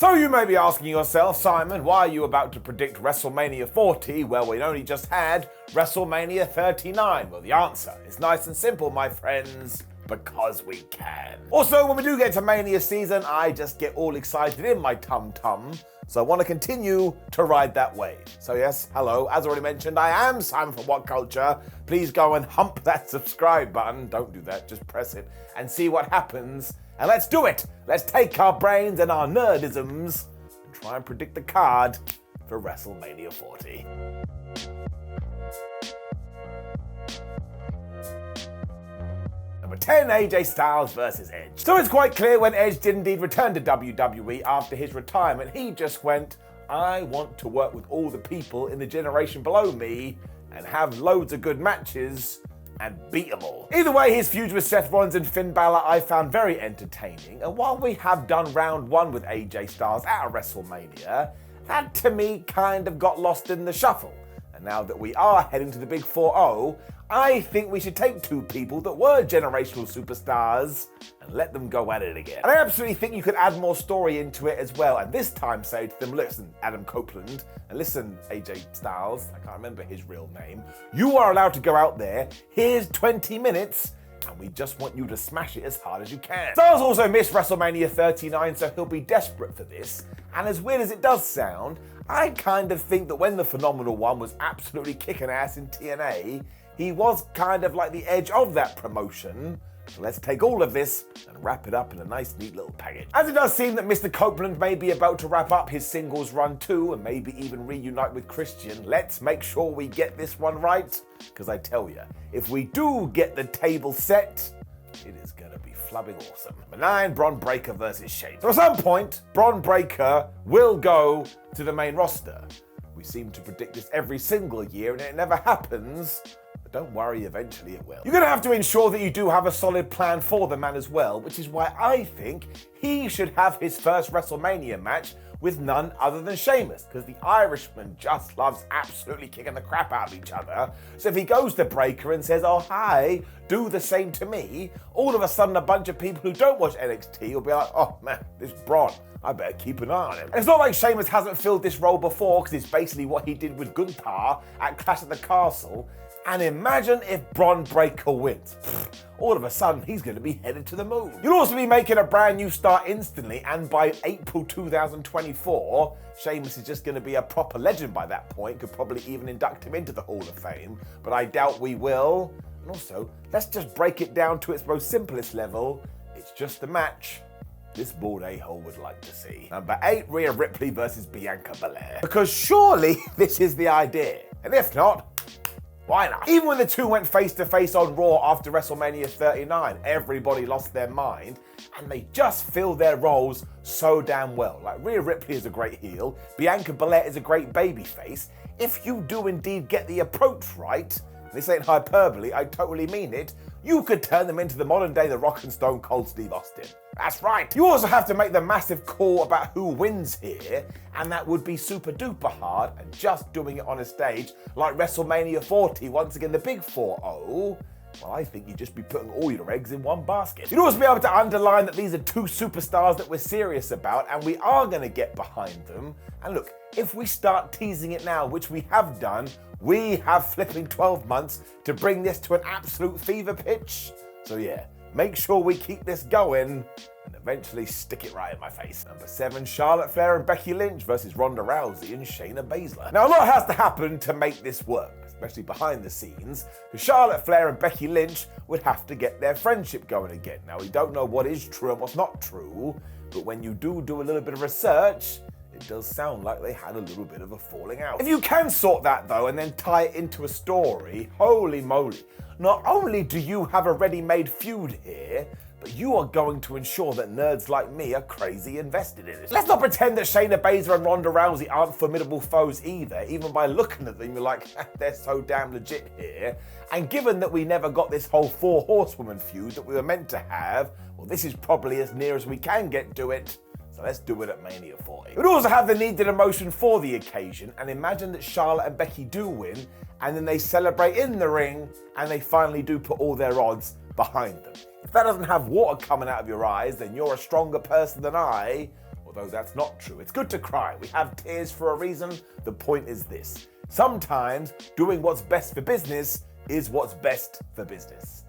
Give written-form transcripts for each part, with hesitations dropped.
So you may be asking yourself, Simon, why are you about to predict WrestleMania 40 where we only just had WrestleMania 39? Well, the answer is nice and simple, my friends. Because we can. Also, when we do get to Mania season, I just get all excited in my tum-tum. So I want to continue to ride that wave. So yes, hello, as already mentioned, I am Simon from What Culture. Please go and hump that subscribe button. Don't do that, just press it and see what happens. And let's do it. Let's take our brains and our nerdisms and try and predict the card for WrestleMania 40. Number 10, AJ Styles versus Edge. So it's quite clear when Edge did indeed return to WWE after his retirement, he just went, I want to work with all the people in the generation below me and have loads of good matches and beat them all. Either way, his feud with Seth Rollins and Finn Balor I found very entertaining, and while we have done round one with AJ Styles at WrestleMania, that to me kind of got lost in the shuffle. And now that we are heading to the big 4-0, I think we should take two people that were generational superstars and let them go at it again. And I absolutely think you could add more story into it as well, and this time say to them, listen, Adam Copeland, and listen, AJ Styles, I can't remember his real name, you are allowed to go out there, here's 20 minutes, and we just want you to smash it as hard as you can. Styles also missed WrestleMania 39, so he'll be desperate for this, and as weird as it does sound, I kind of think that when the Phenomenal One was absolutely kicking ass in TNA, he was kind of like the Edge of that promotion. So let's take all of this and wrap it up in a nice, neat little package. As it does seem that Mr. Copeland may be about to wrap up his singles run too, and maybe even reunite with Christian, let's make sure we get this one right. Because I tell you, if we do get the table set, it is going to be flubbing awesome. Number 9, Braun Breaker versus Sheamus. So at some point, Braun Breaker will go to the main roster. We seem to predict this every single year and it never happens. Don't worry, eventually it will. You're going to have to ensure that you do have a solid plan for the man as well, which is why I think he should have his first WrestleMania match with none other than Sheamus, because the Irishman just loves absolutely kicking the crap out of each other. So if he goes to Breaker and says, oh hi, do the same to me, all of a sudden a bunch of people who don't watch NXT will be like, oh man, this Braun, I better keep an eye on him. And it's not like Sheamus hasn't filled this role before, because it's basically what he did with Gunther at Clash at the Castle. And imagine if Braun Breaker wins. All of a sudden, he's going to be headed to the moon. You'll also be making a brand new start instantly, and by April 2024, Sheamus is just going to be a proper legend by that point. Could probably even induct him into the Hall of Fame, but I doubt we will. And also, let's just break it down to its most simplest level. It's just a match this bald a-hole would like to see. Number 8, Rhea Ripley versus Bianca Belair. Because surely this is the idea. And if not, why not? Even when the two went face-to-face on Raw after WrestleMania 39, everybody lost their mind, and they just fill their roles so damn well. Like, Rhea Ripley is a great heel, Bianca Belair is a great babyface. If you do indeed get the approach right, this ain't hyperbole, I totally mean it, you could turn them into the modern day The Rock and Stone Cold Steve Austin. That's right. You also have to make the massive call about who wins here, and that would be super duper hard, and just doing it on a stage like WrestleMania 40, once again the big 4-0, well, I think you'd just be putting all your eggs in one basket. You'd also be able to underline that these are two superstars that we're serious about, and we are going to get behind them. And look, if we start teasing it now, which we have done, we have flipping 12 months to bring this to an absolute fever pitch. So yeah, make sure we keep this going and eventually stick it right in my face. Number 7, Charlotte Flair and Becky Lynch versus Ronda Rousey and Shayna Baszler. Now, a lot has to happen to make this work, especially behind the scenes, because Charlotte Flair and Becky Lynch would have to get their friendship going again. Now, we don't know what is true and what's not true, but when you do a little bit of research, it does sound like they had a little bit of a falling out. If you can sort that though and then tie it into a story, holy moly, not only do you have a ready-made feud here, but you are going to ensure that nerds like me are crazy invested in it. Let's not pretend that Shayna Baszler and Ronda Rousey aren't formidable foes either. Even by looking at them, you're like, they're so damn legit here. And given that we never got this whole 4 horsewoman feud that we were meant to have, well, this is probably as near as we can get to it. So let's do it at Mania 40. We'd also have the needed emotion for the occasion, and imagine that Charlotte and Becky do win, and then they celebrate in the ring, and they finally do put all their odds behind them. If that doesn't have water coming out of your eyes, then you're a stronger person than I, or although that's not true. It's good to cry. We have tears for a reason. The point is this. Sometimes doing what's best for business is what's best for business.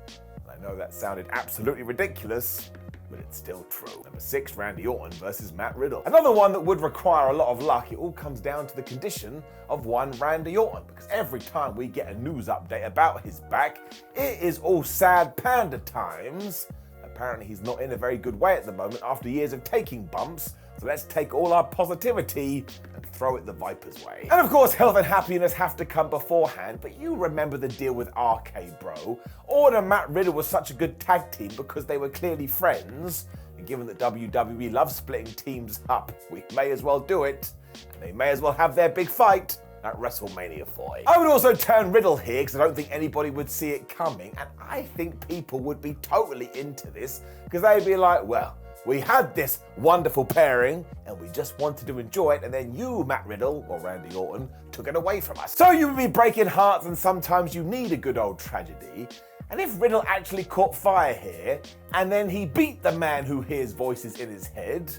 I know that sounded absolutely ridiculous, but it's still true. Number 6, Randy Orton versus Matt Riddle. Another one that would require a lot of luck. It all comes down to the condition of one Randy Orton, because every time we get a news update about his back, it is all sad panda times. Apparently he's not in a very good way at the moment after years of taking bumps, so let's take all our positivity and throw it the Viper's way. And of course, health and happiness have to come beforehand, but you remember the deal with RK Bro. Orton and Matt Riddle was such a good tag team because they were clearly friends, and given that WWE loves splitting teams up, we may as well do it, and they may as well have their big fight at WrestleMania 40. I would also turn Riddle here because I don't think anybody would see it coming, and I think people would be totally into this because they'd be like, well, we had this wonderful pairing and we just wanted to enjoy it, and then you, Matt Riddle, or Randy Orton, took it away from us. So you would be breaking hearts, and sometimes you need a good old tragedy. And if Riddle actually caught fire here, and then he beat the man who hears voices in his head,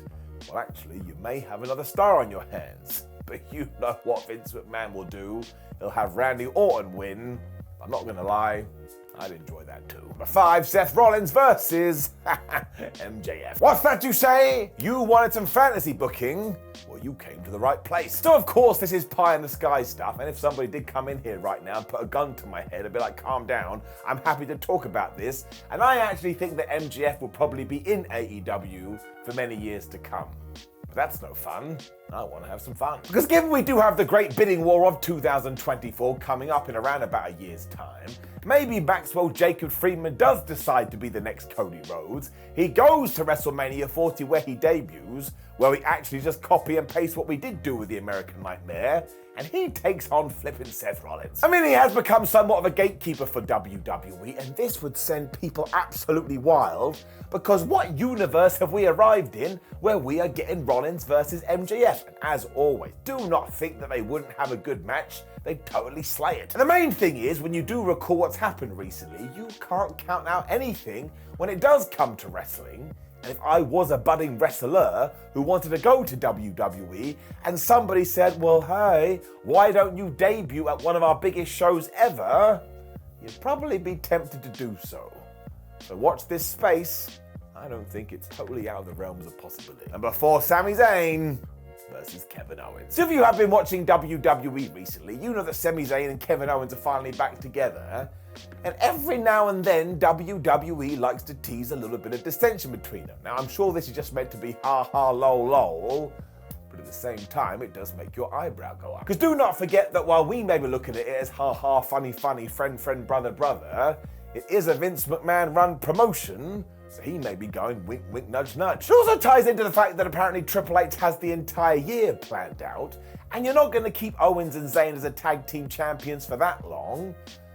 well, actually, you may have another star on your hands. But you know what Vince McMahon will do. He'll have Randy Orton win. I'm not gonna lie, I'd enjoy that too. Number 5, Seth Rollins versus MJF. What's that you say? You wanted some fantasy booking? Well, you came to the right place. So of course this is pie in the sky stuff, and if somebody did come in here right now and put a gun to my head, I'd be like, calm down, I'm happy to talk about this. And I actually think that MJF will probably be in AEW for many years to come. But that's no fun. I want to have some fun. Because given we do have the great bidding war of 2024 coming up in around about a year's time, maybe Maxwell Jacob Friedman does decide to be the next Cody Rhodes. He goes to WrestleMania 40 where he debuts, where we actually just copy and paste what we did do with the American Nightmare, and he takes on flippin' Seth Rollins. I mean, he has become somewhat of a gatekeeper for WWE, and this would send people absolutely wild, because what universe have we arrived in where we are getting Rollins versus MJF? And as always, do not think that they wouldn't have a good match. They'd totally slay it. And the main thing is, when you do recall what's happened recently, you can't count out anything when it does come to wrestling. And if I was a budding wrestler who wanted to go to WWE and somebody said, well, hey, why don't you debut at one of our biggest shows ever? You'd probably be tempted to do so. So watch this space. I don't think it's totally out of the realms of possibility. Number 4, Sami Zayn versus Kevin Owens. So if you have been watching WWE recently, you know that Sami Zayn and Kevin Owens are finally back together. And every now and then, WWE likes to tease a little bit of dissension between them. Now, I'm sure this is just meant to be ha ha lol lol, but at the same time, it does make your eyebrow go up. Because do not forget that while we may be looking at it as ha ha, funny funny, friend friend, brother brother, it is a Vince McMahon run promotion, so he may be going wink wink nudge nudge. It also ties into the fact that apparently Triple H has the entire year planned out, and you're not going to keep Owens and Zayn as a tag team champions for that long.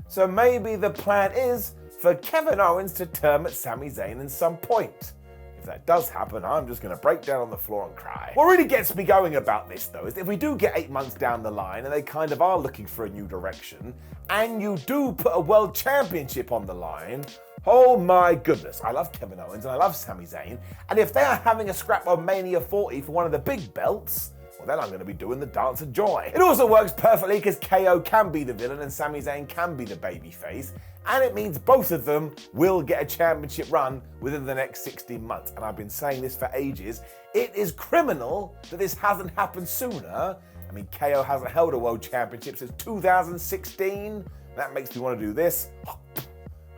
So maybe the plan is for Kevin Owens to term at Sami Zayn at some point. If that does happen, I'm just going to break down on the floor and cry. What really gets me going about this, though, is that if we do get 8 months down the line and they kind of are looking for a new direction, and you do put a world championship on the line, oh my goodness, I love Kevin Owens and I love Sami Zayn, and if they are having a scrap on Mania 40 for one of the big belts, well, then I'm going to be doing the dance of joy. It also works perfectly because KO can be the villain and Sami Zayn can be the babyface, and it means both of them will get a championship run within the next 16 months. And I've been saying this for ages. It is criminal that this hasn't happened sooner. I mean, KO hasn't held a world championship since 2016. That makes me want to do this.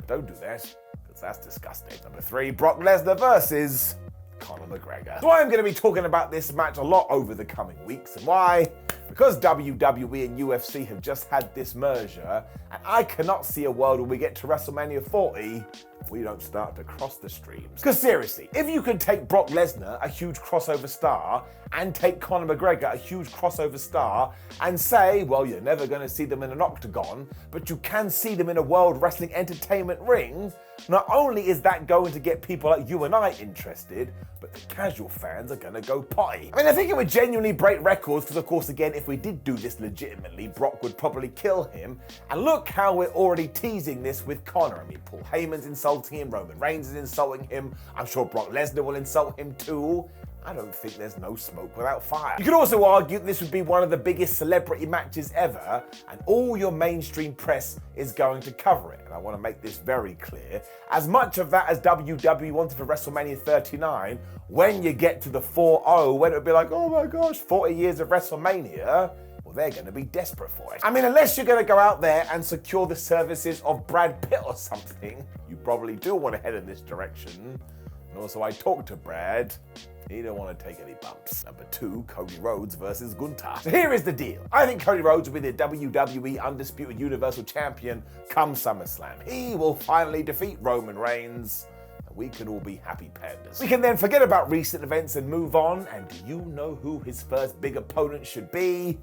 Don't do that, because that's disgusting. Number 3, Brock Lesnar versus Conor McGregor. So I'm going to be talking about this match a lot over the coming weeks. And why? Because WWE and UFC have just had this merger, and I cannot see a world where we get to WrestleMania 40 we don't start to cross the streams. Because seriously, if you could take Brock Lesnar, a huge crossover star, and take Conor McGregor, a huge crossover star, and say, well, you're never going to see them in an octagon, but you can see them in a World Wrestling Entertainment ring, not only is that going to get people like you and I interested, but the casual fans are going to go potty. I mean, I think it would genuinely break records, because of course, again, if we did do this legitimately, Brock would probably kill him. And look how we're already teasing this with Conor. I mean, Paul Heyman's insulting him, Roman Reigns is insulting him, I'm sure Brock Lesnar will insult him too. I don't think there's no smoke without fire. You could also argue that this would be one of the biggest celebrity matches ever, and all your mainstream press is going to cover it. And I want to make this very clear. As much of that as WWE wanted for WrestleMania 39, when you get to the 4-0, when it would be like, oh my gosh, 40 years of WrestleMania, well, they're going to be desperate for it. I mean, unless you're going to go out there and secure the services of Brad Pitt or something, you probably do want to head in this direction. And also, I talked to Brad. He don't want to take any bumps. Number 2, Cody Rhodes versus Gunther. So here is the deal. I think Cody Rhodes will be the WWE Undisputed Universal Champion come SummerSlam. He will finally defeat Roman Reigns, and we can all be happy pandas. We can then forget about recent events and move on, and do you know who his first big opponent should be?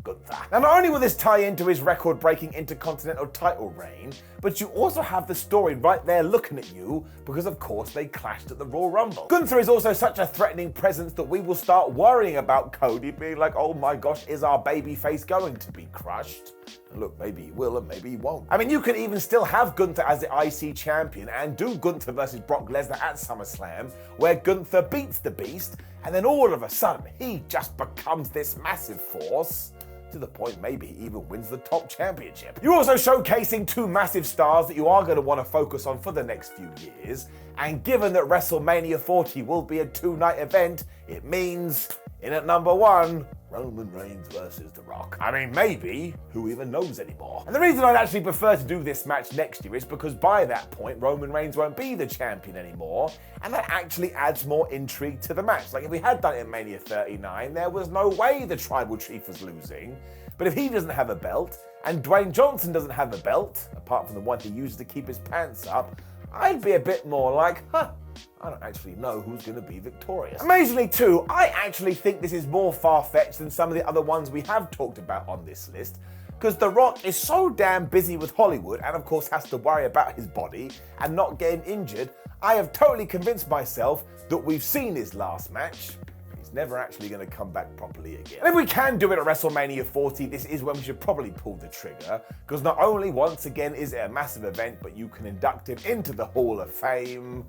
Gunther. Now, not only will this tie into his record-breaking Intercontinental title reign, but you also have the story right there looking at you because, of course, they clashed at the Royal Rumble. Gunther is also such a threatening presence that we will start worrying about Cody being like, oh my gosh, is our babyface going to be crushed? And look, maybe he will and maybe he won't. I mean, you could even still have Gunther as the IC champion and do Gunther versus Brock Lesnar at SummerSlam, where Gunther beats the Beast, and then all of a sudden, he just becomes this massive force, to the point maybe he even wins the top championship. You're also showcasing 2 massive stars that you are going to want to focus on for the next few years, and given that WrestleMania 40 will be a 2-night event, it means, in at number 1, Roman Reigns versus The Rock. I mean, maybe, who even knows anymore? And the reason I'd actually prefer to do this match next year is because by that point, Roman Reigns won't be the champion anymore, and that actually adds more intrigue to the match. Like, if we had done it in Mania 39, there was no way the Tribal Chief was losing. But if he doesn't have a belt, and Dwayne Johnson doesn't have a belt, apart from the one he uses to keep his pants up, I'd be a bit more like, I don't actually know who's going to be victorious. Amazingly too, I actually think this is more far-fetched than some of the other ones we have talked about on this list, because The Rock is so damn busy with Hollywood and of course has to worry about his body and not getting injured. I have totally convinced myself that we've seen his last match. He's never actually going to come back properly again. And if we can do it at WrestleMania 40, this is when we should probably pull the trigger, because not only once again is it a massive event, but you can induct him into the Hall of Fame.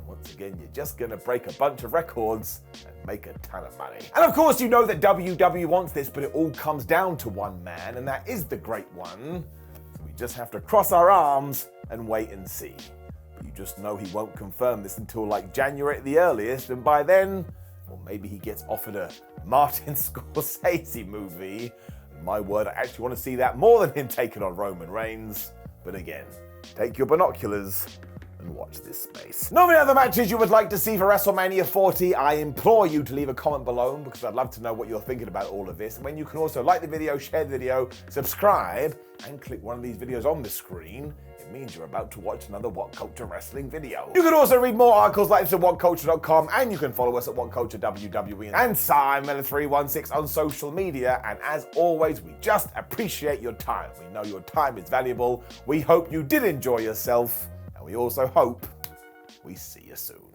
Once again, you're just going to break a bunch of records and make a ton of money. And of course, you know that WWE wants this, but it all comes down to one man, and that is the Great One. So we just have to cross our arms and wait and see. But you just know he won't confirm this until like January at the earliest, and by then, well, maybe he gets offered a Martin Scorsese movie. And my word, I actually want to see that more than him taking on Roman Reigns. But again, take your binoculars and watch this space. Know any other matches you would like to see for WrestleMania 40? I implore you to leave a comment below because I'd love to know what you're thinking about all of this. And when you can also like the video, share the video, subscribe, and click one of these videos on the screen, it means you're about to watch another What Culture Wrestling video. You can also read more articles like this at whatculture.com, and you can follow us at WhatCultureWWE and Simon316 on social media. And as always, we just appreciate your time. We know your time is valuable. We hope you did enjoy yourself. We also hope we see you soon.